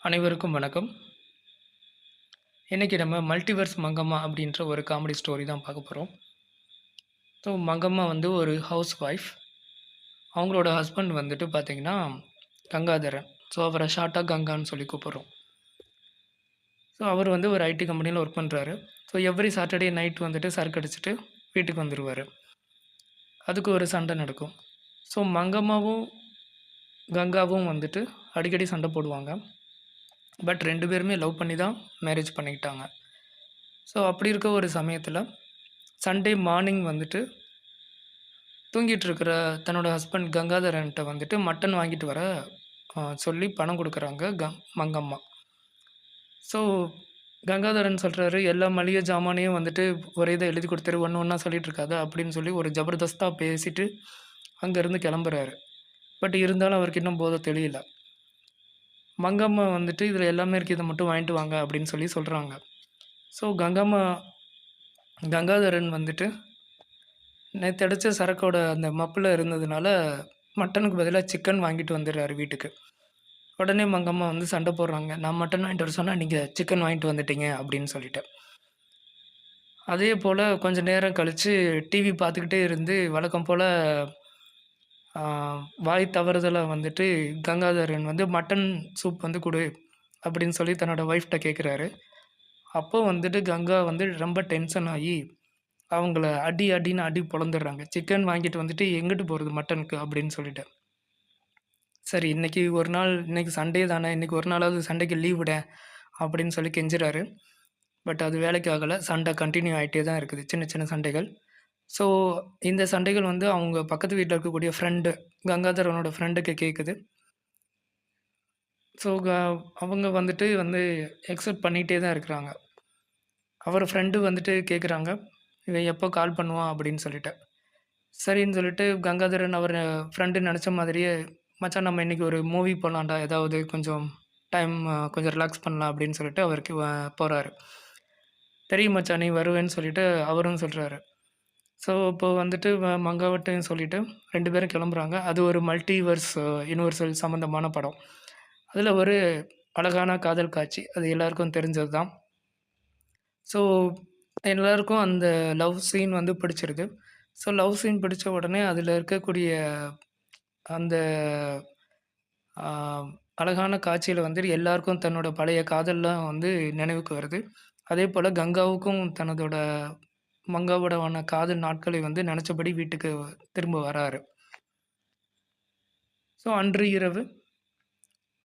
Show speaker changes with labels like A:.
A: அனைவருக்கும் வணக்கம். இன்னைக்கு நம்ம மல்டிவர்ஸ் மங்கம்மா அப்படின்ற ஒரு காமெடி ஸ்டோரி தான் பார்க்க போறோம். ஸோ மங்கம்மா வந்து ஒரு ஹவுஸ் ஒய்ஃப். அவங்களோட ஹஸ்பண்ட் வந்துட்டு பார்த்தீங்கன்னா, கங்காதரன். ஸோ அவர ஷார்ட்டா கங்கான்னு சொல்லி கூப்பிடுறோம். ஸோ அவர் வந்து ஒரு ஐடி கம்பெனியில ஒர்க் பண்றாரு. ஸோ எவ்ரி சாட்டர்டே நைட் வந்துட்டு சரக்கு அடிச்சுட்டு வீட்டுக்கு வந்துருவாரு. அதுக்கு ஒரு சண்டை நடக்கும். ஸோ மங்கம்மாவும், கங்காவும் வந்துட்டு அடிக்கடி சண்டை போடுவாங்க. பட் 2 பேருமே லவ் பண்ணி தான் மேரேஜ் பண்ணிக்கிட்டாங்க. ஸோ அப்படி இருக்க ஒரு சமயத்தில சண்டே மார்னிங் வந்துட்டு தூங்கிட்டு இருக்கிற தன்னோட ஹஸ்பண்ட் கங்காதரன்ட்ட வந்துட்டு மட்டன் வாங்கிட்டு வர சொல்லி பணம் குடுக்குறாங்க மங்கம்மா. ஸோ கங்காதரன் சொல்றாரு, "எல்லா மளிகை ஜாமானையும் வந்துட்டு ஒரே இத எழுதி குடுத்துரு, ஒண்ணு ஒண்ணா சொல்லிட்டு இருக்காத" அப்படின்னு சொல்லி ஒரு ஜபர்தஸ்தா பேசிட்டு அங்கேருந்து கெளம்புறாரு. பட் இருந்தாலும் அவருக்கு இன்னும் போதை தெளியல. மங்கம்மா வந்துட்டு, "இதில எல்லாமே இருக்கு. இத மட்டும் வாங்கிட்டு வாங்க" அப்படின்னு சொல்லி சொல்றாங்க. ஸோ கங்காதரன் வந்துட்டு நேத்து அடிச்ச சரக்கோட அந்த மப்புல இருந்ததுனால, மட்டனுக்கு பதிலா சிக்கன் வாங்கிட்டு வந்துர்றாரு வீட்டுக்கு. உடனே மங்கம்மா வந்து சண்ட போடுறாங்க. "நான் மட்டன் வாங்கிட்டு வர சொன்னா, நீங்க சிக்கன் வாங்கிட்டு வந்துட்டீங்க" அப்படின்னு சொல்லிட்டு. அதேபோல கொஞ்ச நேரம் கழிச்சு டிவி பார்த்துக்கிட்டே இருந்து வழக்கம் போல ஆ வாய் தவறுதலா வந்துட்டு கங்காதரன் வந்து "மட்டன் சூப் வந்து குடு" அப்படின்னு சொல்லி தன்னோட ஒய்ஃப்ட்ட கேட்குறாரு. அப்போ வந்துட்டு கங்கா வந்து ரொம்ப டென்ஷன் ஆயி, அவங்கள அடி அடின்னு அடி பொளந்துர்றாங்க. "சிக்கன் வாங்கிட்டு வந்துட்டு எங்கிட்டு போறது மட்டனுக்கு" அப்படின்னு சொல்லிட்டு. சரி இன்னைக்கு ஒரு நாள் இன்னைக்கு சண்டே தானே, இன்னைக்கு ஒரு நாளாவது சண்டேக்கு லீவ் விடேன் அப்படின்னு சொல்லி கெஞ்சுறாரு. பட் அது வேலைக்கு ஆகல. சண்டை கன்டின்யூ ஆயிட்டே தான் இருக்குது. சின்ன சின்ன சண்டைகள். ஸோ இந்த சண்டைகள் வந்து அவங்க பக்கத்து வீட்ல இருக்கக்கூடிய ஃப்ரெண்டு கங்காதரனோட ஃப்ரெண்டுக்கு கேட்குது. ஸோ அவங்க வந்துட்டு அக்செப்ட் பண்ணிட்டே தான் இருக்கிறாங்க. அவர் ஃப்ரெண்டு வந்துட்டு கேட்குறாங்க, "இவன் எப்போ கால் பண்ணுவான்?" அப்படின்னு சொல்லிட்டு. சரின்னு சொல்லிட்டு கங்காதரன் அவர் ஃப்ரெண்டு நெனச்ச மாதிரியே, "மச்சான் நம்ம இன்னைக்கு ஒரு மூவி போலாம்டா. ஏதாவது கொஞ்சம் டைம் கொஞ்சம் ரிலாக்ஸ் பண்ணலாம்." அப்படின்னு சொல்லிட்டு அவருக்கு போறாரு. "தெரியும் மச்சான் நீ வருவேன்னு" சொல்லிட்டு அவரும் சொல்றாரு. ஸோ இப்போ வந்துட்டு மங்காவட்டையும் சொல்லிட்டு 2 பேரும் கிளம்புறாங்க. அது ஒரு மல்டிவர்ஸ் யுனிவர்சல் சம்மந்தமான படம். அதில ஒரு அழகான காதல் காட்சி. அது எல்லாருக்கும் தெரிஞ்சது தான். ஸோ எல்லாருக்கும் அந்த லவ் சீன் வந்து பிடிச்சிருது. ஸோ லவ் சீன் பிடிச்ச உடனே அதில இருக்கக்கூடிய அந்த ஆ அழகான காட்சியில வந்து எல்லாருக்கும் தன்னோட பழைய காதல்லாம் வந்து நினைவுக்கு வருது. அதேபோல கங்காவுக்கும் தன்னதோட மங்காவோடவான காதல் நாட்களை வந்து நெனச்சபடி வீட்டுக்கு திரும்ப வராரு. ஸோ அன்று இரவு